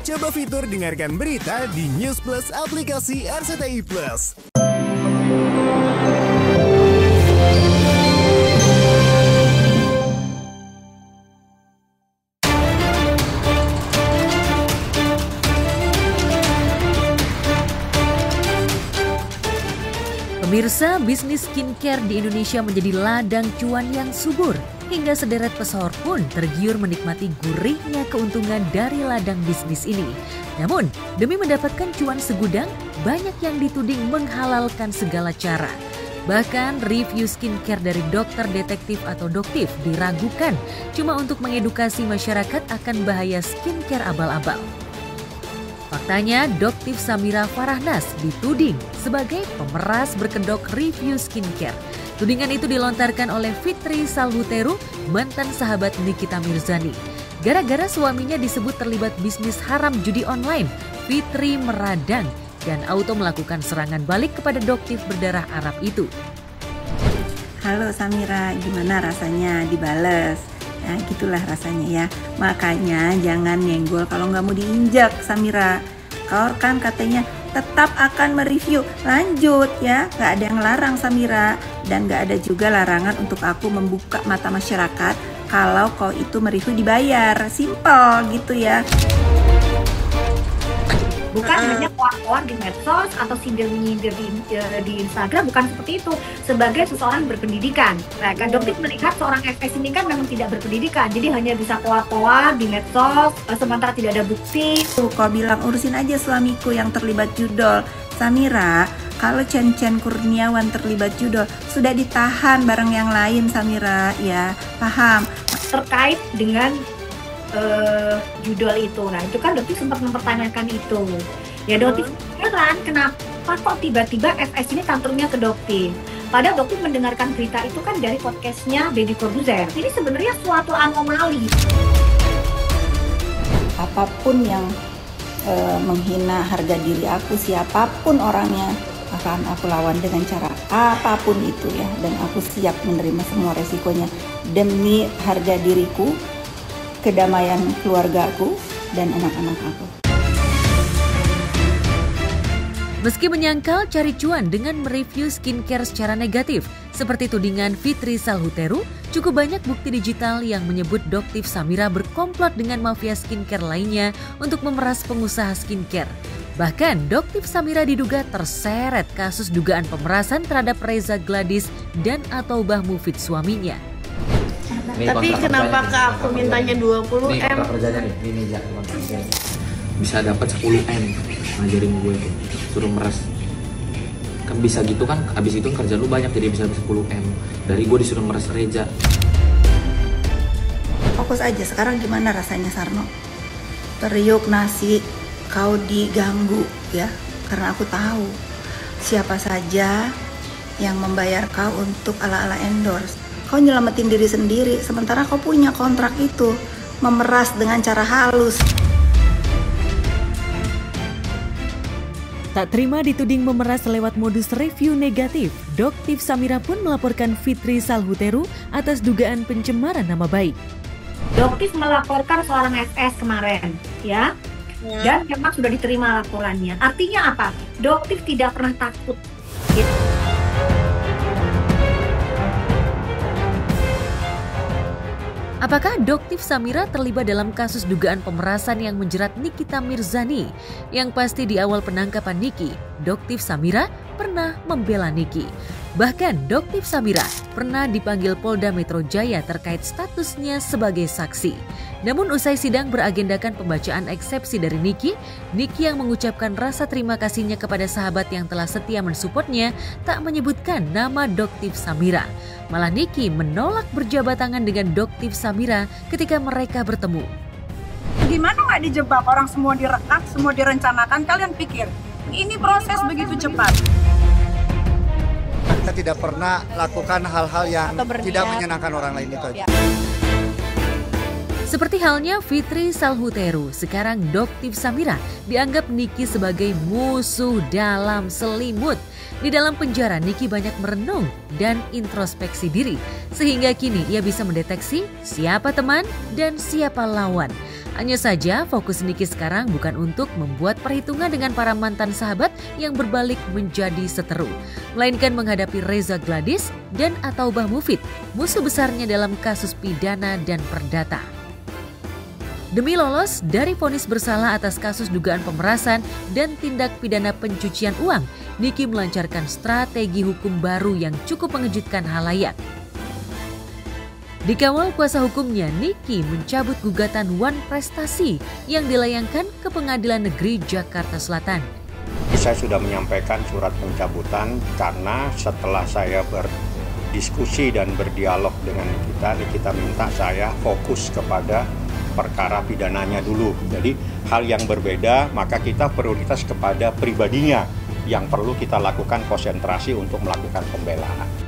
Coba fitur dengarkan berita di News Plus aplikasi RCTI Plus. Pemirsa, bisnis skincare di Indonesia menjadi ladang cuan yang subur. Hingga sederet pesohor pun tergiur menikmati gurihnya keuntungan dari ladang bisnis ini. Namun, demi mendapatkan cuan segudang, banyak yang dituding menghalalkan segala cara. Bahkan review skincare dari dokter detektif atau doktif diragukan cuma untuk mengedukasi masyarakat akan bahaya skincare abal-abal. Faktanya, Doktif Samira Farahnas dituding sebagai pemeras berkedok review skincare. Tudingan itu dilontarkan oleh Fitri Salhuteru, mantan sahabat Nikita Mirzani. Gara-gara suaminya disebut terlibat bisnis haram judi online, Fitri meradang dan auto melakukan serangan balik kepada Doktif berdarah Arab itu. Halo Samira, gimana rasanya dibales? Ya gitulah rasanya ya. Makanya jangan nyenggol kalau nggak mau diinjak Samira. Kau kan katanya tetap akan mereview. Lanjut ya, nggak ada yang larang Samira. Dan nggak ada juga larangan untuk aku membuka mata masyarakat kalau kau itu mereview dibayar. Simple gitu ya. Bukan hanya keluar-keluar di medsos atau sindir-menyindir di Instagram, bukan seperti itu. Sebagai seseorang berpendidikan, nah, kan Doktif melihat seorang FS ini kan memang tidak berpendidikan, jadi hanya bisa keluar-keluar di medsos, sementara tidak ada bukti. Tuh, kau bilang urusin aja suamiku yang terlibat judol. Samira, kalau Chen Kurniawan terlibat judol, sudah ditahan bareng yang lain Samira, ya paham? Terkait dengan judul itu, nah itu kan Doktif sempat mempertanyakan itu. Ya Doktif heran kenapa kok tiba-tiba FS ini tantrumnya ke Doktif. Padahal Doktif mendengarkan berita itu kan dari podcastnya Deddy Corbuzier. Ini sebenarnya suatu anomali. Apapun yang menghina harga diri aku, siapapun orangnya akan aku lawan dengan cara apapun itu ya. Dan aku siap menerima semua resikonya demi harga diriku, kedamaian keluargaku dan anak-anak aku. Meski menyangkal cari cuan dengan mereview skincare secara negatif, seperti tudingan Fitri Salhuteru, cukup banyak bukti digital yang menyebut Doktif Samira berkomplot dengan mafia skincare lainnya untuk memeras pengusaha skincare. Bahkan Doktif Samira diduga terseret kasus dugaan pemerasan terhadap Reza Gladys dan atau Bah Mufid suaminya. Tapi kenapa Kak aku mintanya 20 Nih M? kontrak kerjanya nih, ini meja bisa dapat 10 M ngajarin gue tuh, suruh meres. Kan bisa gitu kan, abis itu kerja lu banyak jadi bisa 10 M. Dari gue disuruh meres Reza. Fokus aja, sekarang gimana rasanya Sarno? Teriuk nasi, kau diganggu ya, karena aku tahu siapa saja yang membayar kau untuk ala-ala endorse. Kau nyelamatin diri sendiri, sementara kau punya kontrak itu, memeras dengan cara halus. Tak terima dituding memeras lewat modus review negatif, Doktif Samira pun melaporkan Fitri Salhuteru atas dugaan pencemaran nama baik. Doktif melaporkan seorang FS kemarin, ya. Dan memang sudah diterima laporannya. Artinya apa? Doktif tidak pernah takut. Gitu. Apakah Doktif Samira terlibat dalam kasus dugaan pemerasan yang menjerat Nikita Mirzani? Yang pasti di awal penangkapan Niki, Doktif Samira pernah membela Niki. Bahkan Doktif Samira pernah dipanggil Polda Metro Jaya terkait statusnya sebagai saksi. Namun usai sidang beragendakan pembacaan eksepsi dari Niki yang mengucapkan rasa terima kasihnya kepada sahabat yang telah setia mensupportnya tak menyebutkan nama Doktif Samira. Malah Niki menolak berjabat tangan dengan Doktif Samira ketika mereka bertemu. Gimana nggak dijebak? Orang semua direkam, semua direncanakan. Kalian pikir ini proses begitu cepat? Kita tidak pernah lakukan hal-hal yang tidak menyenangkan orang lain itu. Seperti halnya Fitri Salhuteru, sekarang Doktiv Samira dianggap Niki sebagai musuh dalam selimut. Di dalam penjara, Niki banyak merenung dan introspeksi diri, sehingga kini ia bisa mendeteksi siapa teman dan siapa lawan. Hanya saja fokus Niki sekarang bukan untuk membuat perhitungan dengan para mantan sahabat yang berbalik menjadi seteru, melainkan menghadapi Reza Gladys dan Ataubah Mufid, musuh besarnya dalam kasus pidana dan perdata. Demi lolos dari vonis bersalah atas kasus dugaan pemerasan dan tindak pidana pencucian uang, Niki melancarkan strategi hukum baru yang cukup mengejutkan halayak. Dikawal kuasa hukumnya, Niki mencabut gugatan Wan Prestasi yang dilayangkan ke Pengadilan Negeri Jakarta Selatan. Saya sudah menyampaikan surat pencabutan karena setelah saya berdiskusi dan berdialog dengan Nikita minta saya fokus kepada perkara pidananya dulu. Jadi hal yang berbeda, maka kita prioritas kepada pribadinya yang perlu kita lakukan konsentrasi untuk melakukan pembelaan.